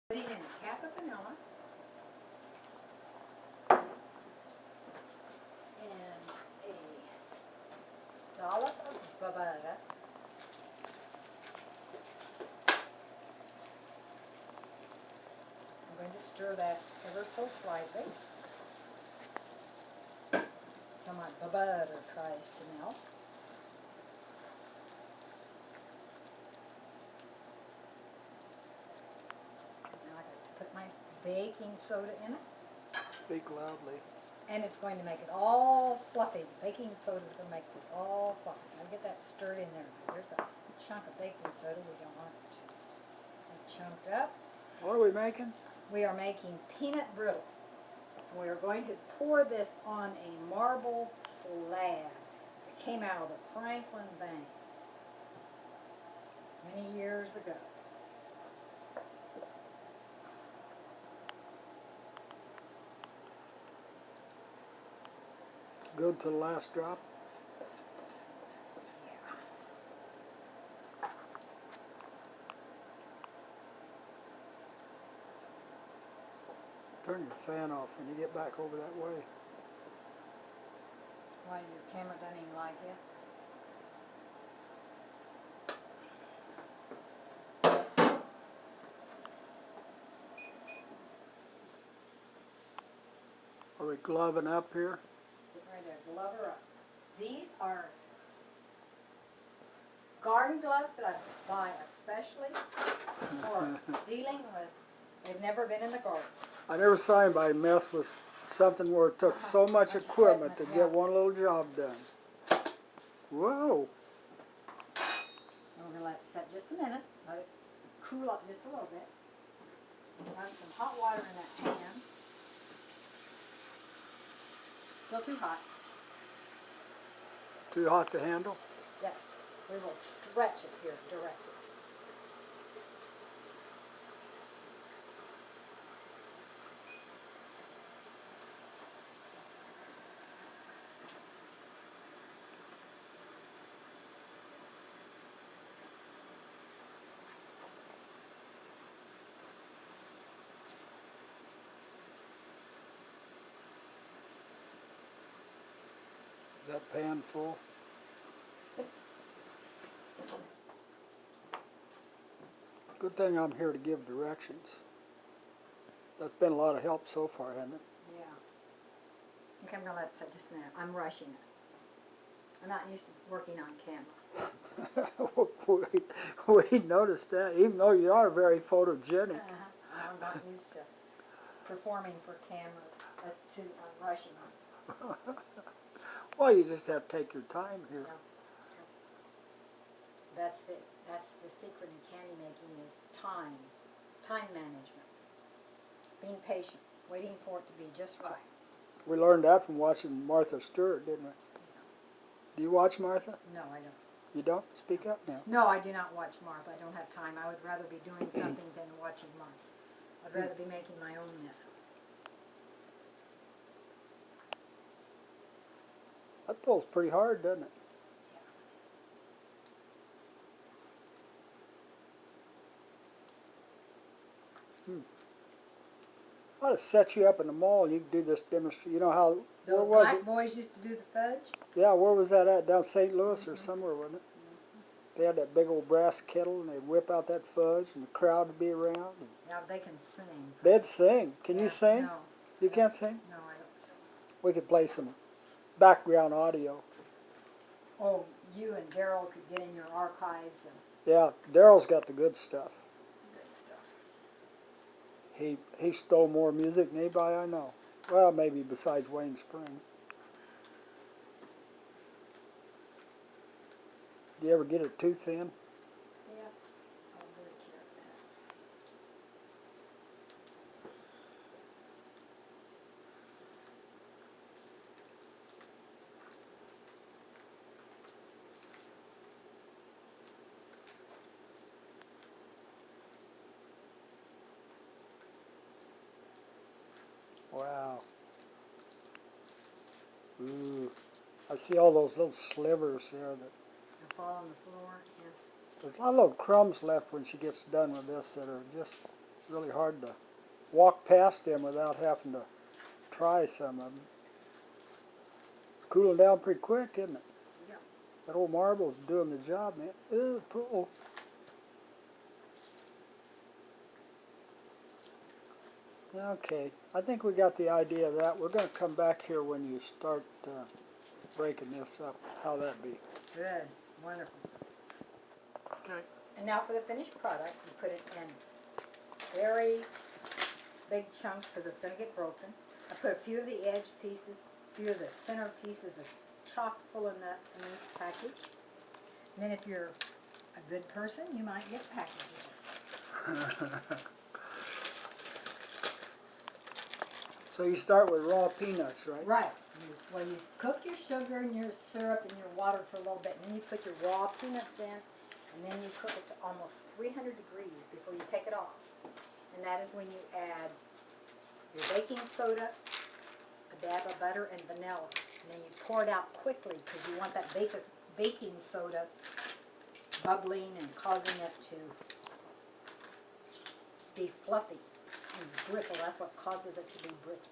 Putting in a cap of vanilla and a dollop of butter. I'm going to stir that ever so slightly till my butter tries to melt. Now I got to put my baking soda in it. Speak loudly. And it's going to make it all fluffy. The baking soda is going to make this all fluffy. I'll get that stirred in there. There's a chunk of baking soda. We don't want it to be chunked up. What are we making? We are making peanut brittle. We are going to pour this on a marble slab that came out of the Franklin Bank many years ago. Good to the last drop. Turn your fan off when you get back over that way. Why, your camera doesn't even like it? Are we gloving up here? Get ready to glove her up. These are garden gloves that I buy especially for dealing with. They've never been in the garden. I never saw anybody mess with something where it took so much equipment to get one little job done. Whoa! And we're going to let it set just a minute. Let it cool up just a little bit. Run some hot water in that pan. Still too hot. Too hot to handle? Yes. We will stretch it here directly. Is that pan full? Good thing I'm here to give directions. That's been a lot of help so far, hasn't it? Yeah. Okay, I'm going to let it set just a minute. I'm rushing it. I'm not used to working on camera. we noticed that, even though you are very photogenic. I'm not used to performing for cameras. I'm rushing it. Well, you just have to take your time here. Yeah. That's the secret in candy making is time management. Being patient, waiting for it to be just right. We learned that from watching Martha Stewart, didn't we? Yeah. Do you watch Martha? No, I don't. You don't? Speak up now. No, I do not watch Martha. I don't have time. I would rather be doing something than watching Martha. I'd rather be making my own messes. That pulls pretty hard, doesn't it? Yeah. I ought to set you up in the mall and you can do this demonstration. You know how, where Those was black it? boys used to do the fudge? Yeah, where was that at? Down St. Louis or somewhere, wasn't it? They had that big old brass kettle and they'd whip out that fudge and the crowd would be around. And Yeah, they can sing. they'd sing. Can you sing? No. You can't sing? No, I don't sing. We could play some background audio. Oh, you and Daryl could get in your archives and Yeah, Daryl's got the good stuff. good stuff. He stole more music than anybody I know. Well, maybe besides Wayne Spring. Do you ever get it too thin? Yeah, I'll do it here in a minute. Wow. Ooh. I see all those little slivers there. And fall on the floor. Yeah. There's a lot of little crumbs left when she gets done with this that are just really hard to walk past them without having to try some of them. It's cooling down pretty quick, isn't it? Yeah. That old marble's doing the job, man. Ew, cool. Okay, I think we got the idea of that. We're going to come back here when you start breaking this up. How that be? Good. Wonderful. Okay. And now for the finished product, you put it in very big chunks because it's going to get broken. I put a few of the edge pieces, a few of the center pieces is chock full of nuts in this package. And then if you're a good person, you might get packages. So you start with raw peanuts, right? Right. Well, you cook your sugar and your syrup and your water for a little bit, and then you put your raw peanuts in, and then you cook it to almost 300 degrees before you take it off. And that is when you add your baking soda, a dab of butter, and vanilla. And then you pour it out quickly because you want that baking soda bubbling and causing it to be fluffy and brittle. That's what causes it to be brittle.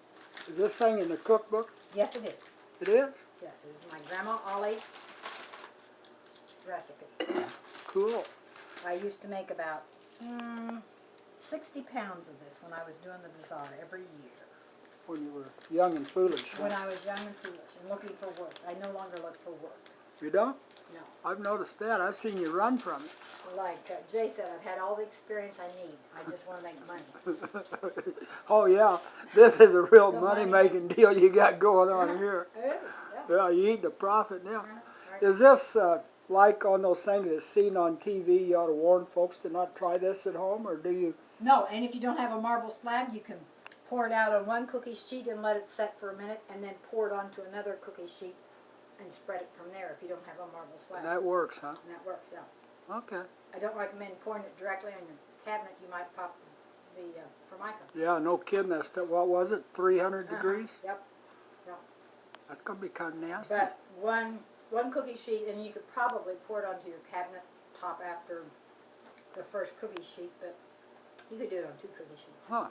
Is this thing in the cookbook? Yes, it is. It is? Yes, it is my Grandma Ollie recipe. Cool. I used to make about 60 pounds of this when I was doing the bazaar every year. When you were young and foolish. Huh? When I was young and foolish and looking for work. I no longer look for work. You don't? No. I've noticed that. I've seen you run from it. Like Jay said, I've had all the experience I need. I just want to make money. Oh yeah, this is a real Real money-making deal you got going on here. Yeah. Yeah, you eat the profit now. Right. Is this like on those things that's seen on TV, you ought to warn folks to not try this at home, or do you? No, and if you don't have a marble slab, you can pour it out on one cookie sheet and let it set for a minute, and then pour it onto another cookie sheet and spread it from there if you don't have a marble slab. That works, huh? And that works out. Okay. I don't recommend pouring it directly on your cabinet. You might pop the formica. Yeah, no kidding. That's what was it? 300 degrees? Yep. That's gonna be kind of nasty. But one cookie sheet, and you could probably pour it onto your cabinet top after the first cookie sheet, but you could do it on 2 cookie sheets. Huh.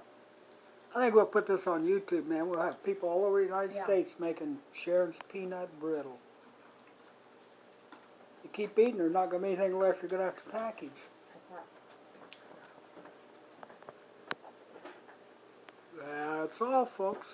I think we'll put this on YouTube, man. We'll have people all over the United Yeah. States making Sharon's peanut brittle. You keep eating, there's not going to be anything left. You're going to have to package. That's all, folks.